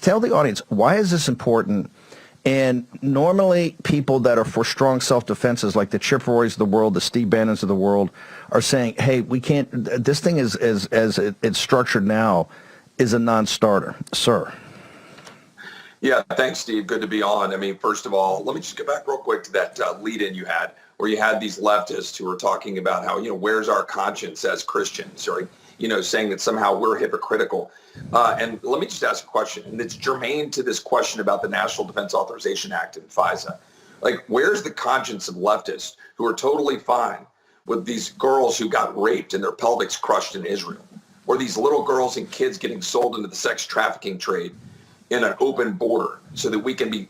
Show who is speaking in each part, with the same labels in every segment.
Speaker 1: tell the audience, why is this important? And normally people that are for strong self-defenses, like the Chip Roys of the world, the Steve Bannons of the world, are saying, hey, we can't, this thing is, as it's structured now, is a non-starter. Sir.
Speaker 2: Yeah, thanks, Steve. Good to be on. I mean, first of all, let me just get back real quick to that lead-in you had, where you had these leftists who were talking about how, where's our conscience as Christians, or, saying that somehow we're hypocritical. And let me just ask a question, and it's germane to this question about the National Defense Authorization Act and FISA. Like, where's the conscience of leftists who are totally fine with these girls who got raped and their pelvics crushed in Israel, or these little girls and kids getting sold into the sex trafficking trade in an open border so that we can be,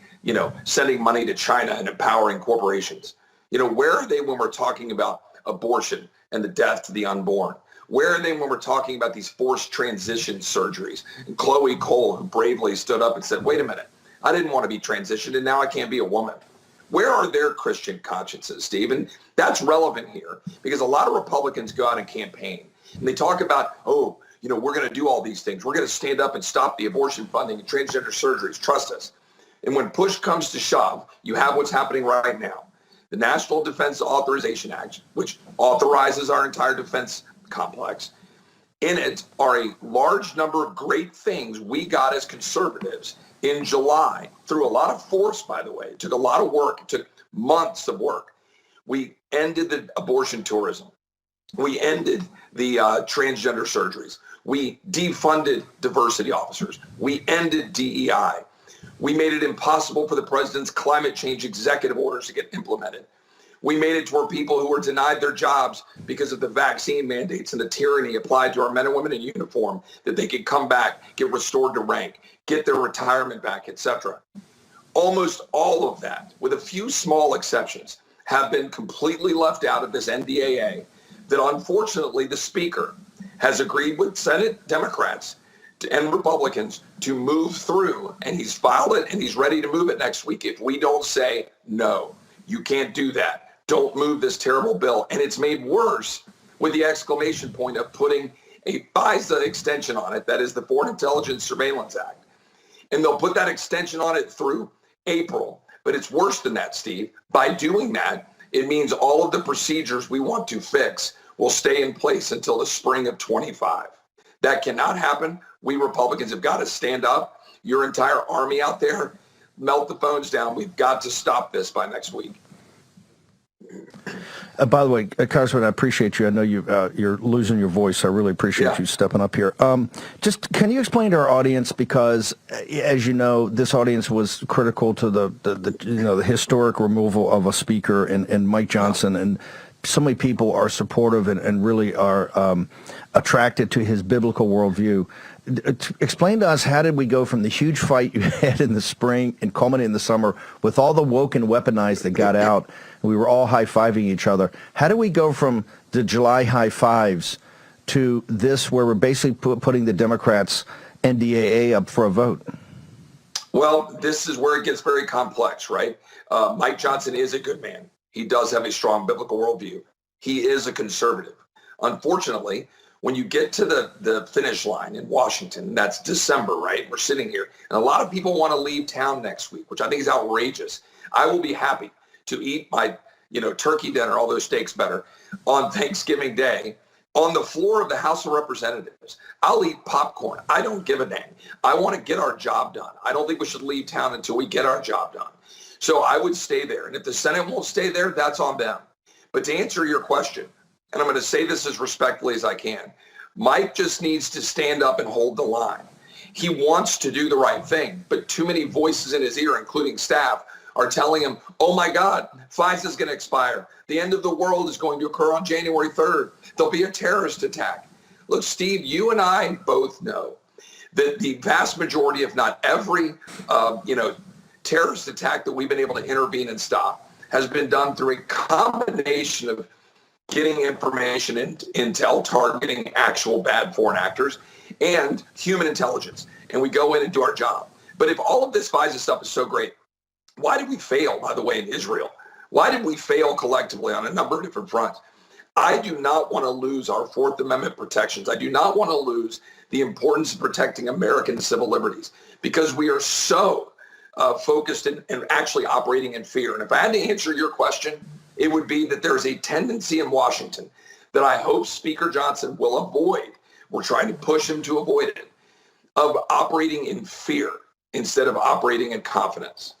Speaker 2: sending money to China and empowering corporations? Where are they when we're talking about abortion and the death to the unborn? Where are they when we're talking about these forced transition surgeries? And Chloe Cole, who bravely stood up and said, wait a minute, I didn't want to be transitioned and now I can't be a woman. Where are their Christian consciences, Stephen? That's relevant here because a lot of Republicans go out and campaign and they talk about, we're going to do all these things. We're going to stand up and stop the abortion funding and transgender surgeries. Trust us. And when push comes to shove, you have what's happening right now. The National Defense Authorization Act, which authorizes our entire defense complex. In it are a large number of great things we got as conservatives in July, through a lot of force, by the way. It took a lot of work. It took months of work. We ended the abortion tourism. We ended the transgender surgeries. We defunded diversity officers. We ended DEI. We made it impossible for the president's climate change executive orders to get implemented. We made it to where people who were denied their jobs because of the vaccine mandates and the tyranny applied to our men and women in uniform, that they could come back, get restored to rank, get their retirement back, etc. Almost all of that, with a few small exceptions, have been completely left out of this NDAA that unfortunately the Speaker has agreed with Senate Democrats and Republicans to move through, and he's filed it and he's ready to move it next week if we don't say, no, you can't do that. Don't move this terrible bill. And it's made worse with the exclamation point of putting a FISA extension on it, that is the Foreign Intelligence Surveillance Act. And they'll put that extension on it through April. But it's worse than that, Steve. By doing that, it means all of the procedures we want to fix will stay in place until the spring of 25. That cannot happen. We Republicans have got to stand up. Your entire army out there, melt the phones down. We've got to stop this by next week.
Speaker 1: By the way, Congressman, I appreciate you. I know you're losing your voice. I really appreciate you stepping up here. Just can you explain to our audience, because as you know, this audience was critical to the historic removal of a speaker and Mike Johnson, and so many people are supportive and really are attracted to his biblical worldview. Explain to us, how did we go from the huge fight you had in the spring and culminating in the summer with all the woke and weaponized that got out, and we were all high-fiving each other? How do we go from the July high fives to this, where we're basically putting the Democrats' NDAA up for a vote?
Speaker 2: Well, this is where it gets very complex, right? Mike Johnson is a good man. He does have a strong biblical worldview. He is a conservative. Unfortunately, when you get to the finish line in Washington, that's December, right? We're sitting here, and a lot of people want to leave town next week, which I think is outrageous. I will be happy to eat my, turkey dinner, although steak's better, on Thanksgiving Day on the floor of the House of Representatives. I'll eat popcorn. I don't give a dang. I want to get our job done. I don't think we should leave town until we get our job done. So I would stay there. And if the Senate won't stay there, that's on them. But to answer your question, and I'm going to say this as respectfully as I can, Mike just needs to stand up and hold the line. He wants to do the right thing, but too many voices in his ear, including staff, are telling him, oh my God, FISA is going to expire. The end of the world is going to occur on January 3rd. There'll be a terrorist attack. Look, Steve, you and I both know that the vast majority, if not every, terrorist attack that we've been able to intervene and stop has been done through a combination of getting information and intel, targeting actual bad foreign actors, and human intelligence. And we go in and do our job. But if all of this FISA stuff is so great, why did we fail, by the way, in Israel? Why did we fail collectively on a number of different fronts? I do not want to lose our Fourth Amendment protections. I do not want to lose the importance of protecting American civil liberties because we are so focused and actually operating in fear. And if I had to answer your question, it would be that there's a tendency in Washington that I hope Speaker Johnson will avoid. We're trying to push him to avoid it, of operating in fear instead of operating in confidence.